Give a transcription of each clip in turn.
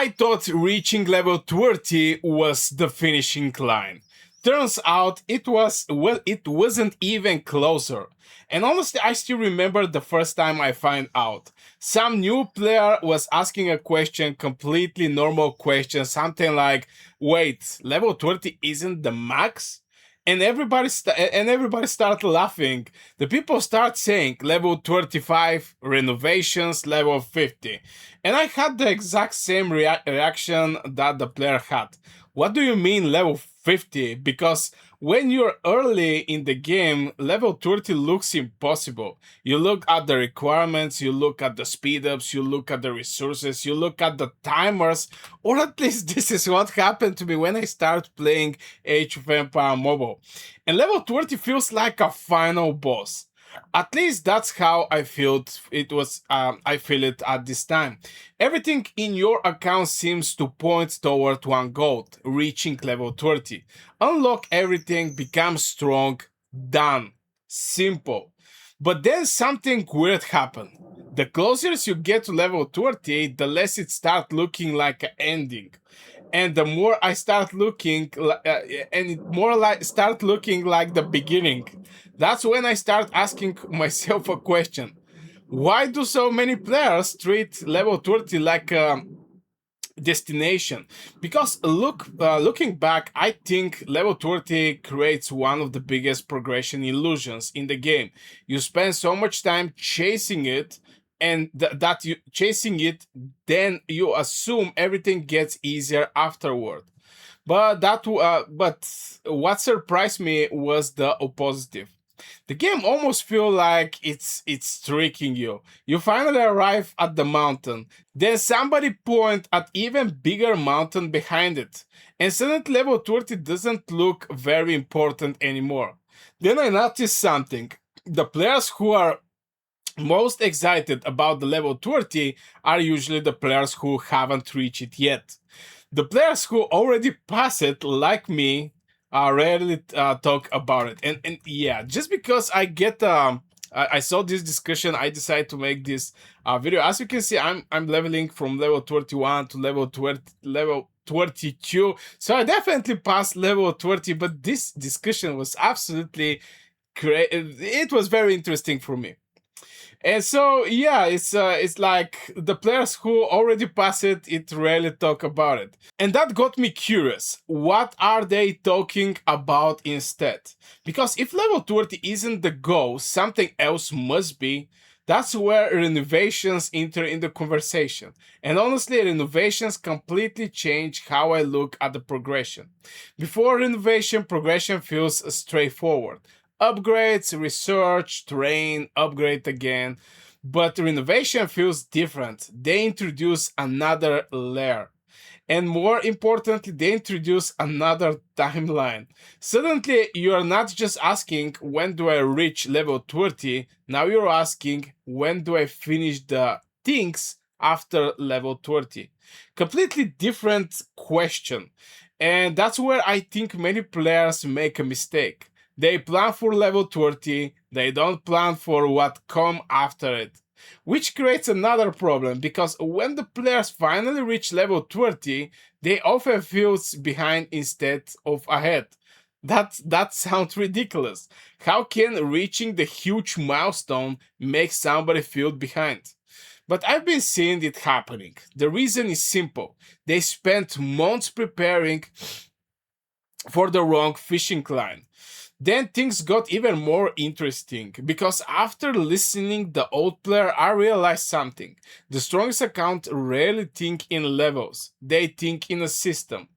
I thought reaching level 30 was the finishing line. Turns out it wasn't even closer. And honestly, I still remember the first time I found out. Some new player was asking a question, completely normal question, something like, "Wait, level 30 isn't the max?" And everybody started laughing. The people start saying level 25, renovations, level 50. And I had the exact same reaction that the player had. What do you mean level 50? Because when you're early in the game, level 30 looks impossible. You look at the requirements, you look at the speed ups, you look at the resources, you look at the timers, or at least this is what happened to me when I started playing Age of Empire Mobile. And level 30 feels like a final boss. At least that's how I felt it was. I feel it at this time. Everything in your account seems to point toward one goal: reaching level 30. Unlock everything, become strong, done. Simple. But then something weird happened. The closer you get to level 30, the less it starts looking like an ending. And the more I start looking, and it more like start looking like the beginning. That's when I start asking myself a question: why do so many players treat level 30 like a destination? Because looking back, I think level 30 creates one of the biggest progression illusions in the game. You spend so much time chasing it, and that you chasing it, then you assume everything gets easier afterward. But what surprised me was the opposite. The game almost feels like it's tricking you. You finally arrive at the mountain, then somebody point at even bigger mountain behind it, and suddenly level 30 doesn't look very important anymore. Then I noticed something. The players who are most excited about the level 30 are usually the players who haven't reached it yet. The players who already pass it, like me, rarely talk about it. And yeah, just because I saw this discussion, I decided to make this video. As you can see, I'm leveling from level 21 to level 22. So I definitely passed level 30, but this discussion was absolutely great. It was very interesting for me. And so yeah, it's like the players who already pass it, it rarely talk about it. And that got me curious. What are they talking about instead? Because if level 30 isn't the goal, something else must be. That's where renovations enter in the conversation. And honestly, renovations completely change how I look at the progression. Before renovation, progression feels straightforward: upgrades, research, train, upgrade again. But renovation feels different. They introduce another layer. And more importantly, they introduce another timeline. Suddenly, you are not just asking, when do I reach level 30? Now you're asking, when do I finish the things after level 30? Completely different question. And that's where I think many players make a mistake. They plan for level 30, they don't plan for what come after it. Which creates another problem, because when the players finally reach level 30, they often feel behind instead of ahead. That sounds ridiculous. How can reaching the huge milestone make somebody feel behind? But I've been seeing it happening. The reason is simple. They spent months preparing for the wrong fishing line. Then things got even more interesting, because after listening the old player, I realized something. The strongest account rarely think in levels, they think in a system.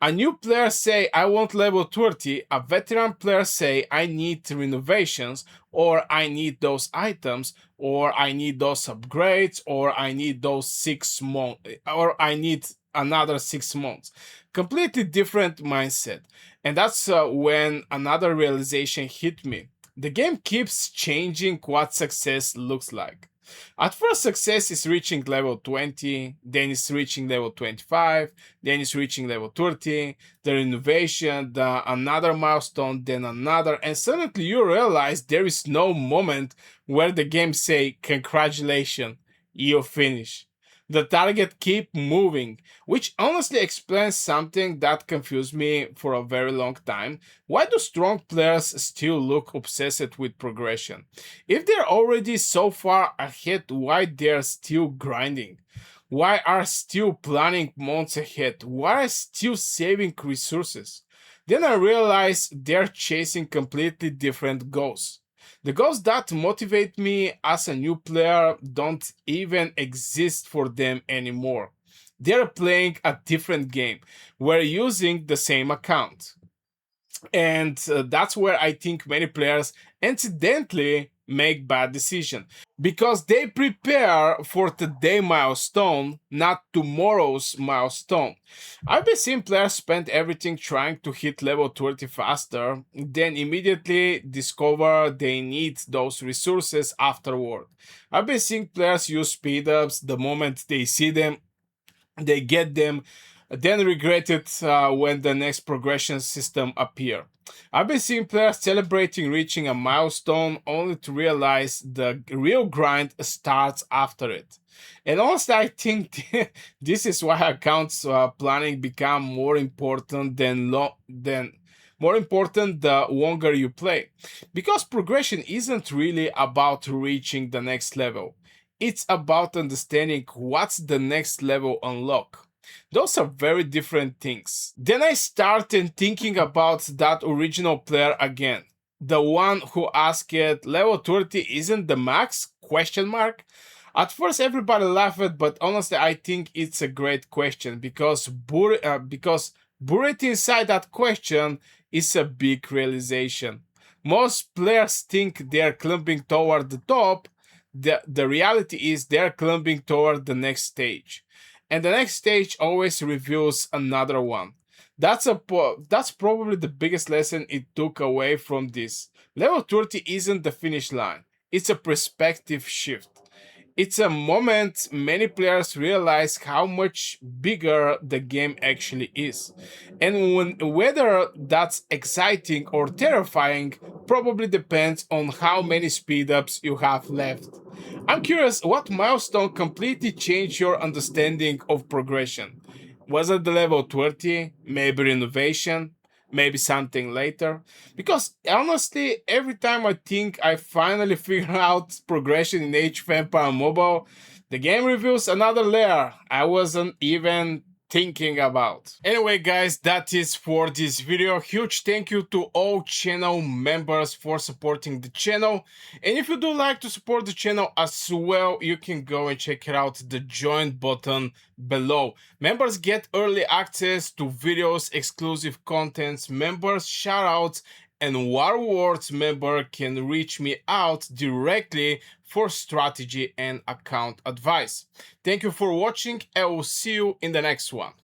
A new player say I want level 30, a veteran player say I need renovations, or I need those items, or I need those upgrades, or I need those 6 months, or I need another 6 months. Completely different mindset. And that's when another realization hit me. The game keeps changing what success looks like. At first, success is reaching level 20, then it's reaching level 25, then it's reaching level 30, the renovation, another milestone, then another, and suddenly you realize there is no moment where the game say, congratulations, you finish. The target keep moving, which honestly explains something that confused me for a very long time. Why do strong players still look obsessed with progression? If they're already so far ahead, why they're still grinding? Why are still planning months ahead? Why are still saving resources? Then I realized they're chasing completely different goals. The goals that motivate me as a new player don't even exist for them anymore. They're playing a different game. We're using the same account. And that's where I think many players incidentally make bad decisions because they prepare for today milestone, not tomorrow's milestone. I've been seeing players spend everything trying to hit level 20 faster, then immediately discover they need those resources afterward. I've been seeing players use speed ups the moment they see them, they get them, then regret it when the next progression system appear. I've been seeing players celebrating reaching a milestone only to realize the real grind starts after it. And honestly, I think this is why accounts planning become more important than more important the longer you play, because progression isn't really about reaching the next level. It's about understanding what's the next level unlock. Those are very different things. Then I started thinking about that original player again. The one who asked level 30 isn't the max? Question mark. At first everybody laughed, but honestly I think it's a great question because buried inside that question is a big realization. Most players think they're climbing toward the top. The reality is they're climbing toward the next stage, and the next stage always reveals another one. That's probably the biggest lesson it took away from this. Level 30 isn't the finish line. It's a perspective shift. It's a moment many players realize how much bigger the game actually is. And whether that's exciting or terrifying probably depends on how many speed ups you have left. I'm curious, what milestone completely changed your understanding of progression? Was it the level 20? Maybe renovation? Maybe something later? Because honestly, every time I think I finally figure out progression in Age of Empire Mobile, the game reveals another layer I wasn't even thinking about. Anyway guys, that is for this video. Huge thank you to all channel members for supporting the channel, and if you do like to support the channel as well, you can go and check it out, the join button below. Members get early access to videos, exclusive contents, members shoutouts, and War Wars member can reach me out directly for strategy and account advice. Thank you for watching. I will see you in the next one.